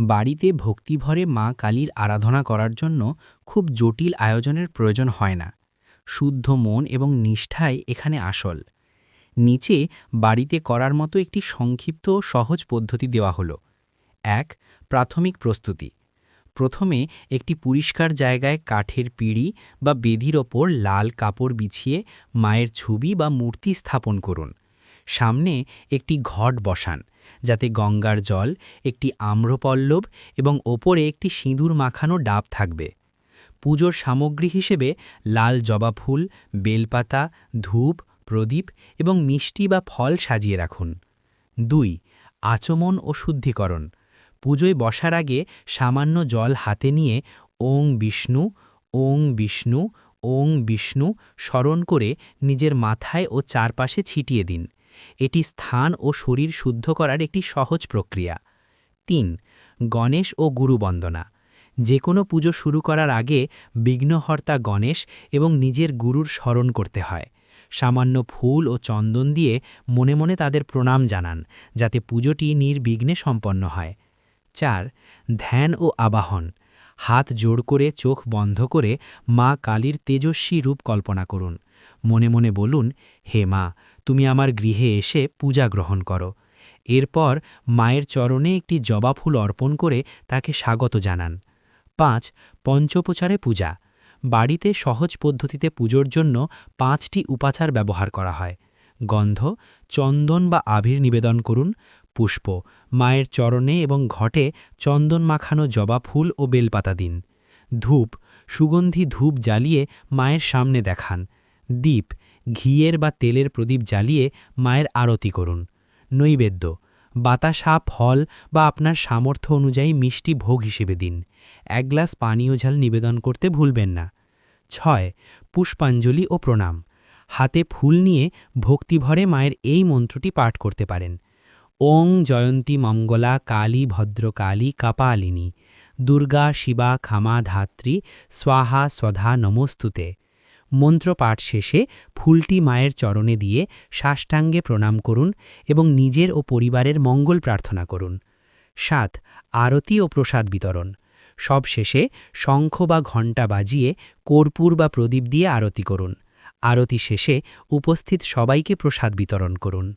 বাড়িতে ভক্তিভরে মা কালীর আরাধনা করার জন্য খুব জটিল আয়োজনের প্রয়োজন হয় না। শুদ্ধ মন এবং নিষ্ঠাই এখানে আসল। নিচে বাড়িতে করার মতো একটি সংক্ষিপ্ত ও সহজ পদ্ধতি দেওয়া হলো। ১. প্রাথমিক প্রস্তুতি। প্রথমে একটি পরিষ্কার জায়গায় কাঠের পিঁড়ি বা বেদির ওপর লাল কাপড় বিছিয়ে মায়ের ছবি বা মূর্তি স্থাপন করুন। সামনে একটি ঘট বসান, যাতে গঙ্গার জল, একটি আম্রপল্লব এবং ওপরে একটি সিঁদুর মাখানো ডাব থাকবে। পুজোর সামগ্রী হিসেবে লাল জবা ফুল, বেলপাতা, ধূপ, প্রদীপ এবং মিষ্টি বা ফল সাজিয়ে রাখুন। ২. আচমন ও শুদ্ধিকরণ। পুজোয় বসার আগে সামান্য জল হাতে নিয়ে ওং বিষ্ণু, ওং বিষ্ণু, ওং বিষ্ণু স্মরণ করে নিজের মাথায় ও চারপাশে ছিটিয়ে দিন। এটি স্থান ও শরীর শুদ্ধ করার একটি সহজ প্রক্রিয়া। ৩. গণেশ ও গুরু বন্দনা। যে কোনো পুজো শুরু করার আগে বিঘ্নহর্তা গণেশ এবং নিজের গুরুর স্মরণ করতে হয়। সামান্য ফুল ও চন্দন দিয়ে মনে মনে তাদের প্রণাম জানান, যাতে পুজোটি নির্বিঘ্নে সম্পন্ন হয়। ৪. ধ্যান ও আবাহন। হাত জোড় করে চোখ বন্ধ করে মা কালীর তেজস্বী রূপ কল্পনা করুন। মনে মনে বলুন, হে মা, তুমি আমার গৃহে এসে পূজা গ্রহণ করো। এরপর মায়ের চরণে একটি জবা ফুল অর্পণ করে তাকে স্বাগত জানান। ৫. পঞ্চোপচারে পূজা। বাড়িতে সহজ পদ্ধতিতে পুজোর জন্য ৫টি উপাচার ব্যবহার করা হয়। গন্ধ, চন্দন বা আবির নিবেদন করুন। পুষ্প, মায়ের চরণে এবং ঘটে চন্দন মাখানো জবা ফুল ও বেলপাতা দিন। ধূপ, সুগন্ধি ধূপ জ্বালিয়ে মায়ের সামনে দেখান। দীপ, ঘিয়ের বা তেলের প্রদীপ জ্বালিয়ে মায়ের আরতি করুন। নৈবেদ্য, বাতাসা, ফল বা আপনার সামর্থ্য অনুযায়ী মিষ্টি ভোগ হিসেবে দিন। ১ গ্লাস পানীয় ঝাল নিবেদন করতে ভুলবেন না। ৬. পুষ্পাঞ্জলি ও প্রণাম। হাতে ফুল নিয়ে ভক্তিভরে মায়ের এই মন্ত্রটি পাঠ করতে পারেন। ওং জয়ন্তী মঙ্গলা কালী ভদ্রকালী কাপালিনী দুর্গা শিবা ক্ষমা ধাত্রী স্বাহা স্বধা নমস্তুতে। মন্ত্রপাঠ শেষে ফুলটি মায়ের চরণে দিয়ে সাষ্টাঙ্গে প্রণাম করুন এবং নিজের ও পরিবারের মঙ্গল প্রার্থনা করুন। ৭. আরতি ও প্রসাদ বিতরণ। সবশেষে শঙ্খ বা ঘণ্টা বাজিয়ে কর্পূর বা প্রদীপ দিয়ে আরতি করুন। আরতি শেষে উপস্থিত সবাইকে প্রসাদ বিতরণ করুন।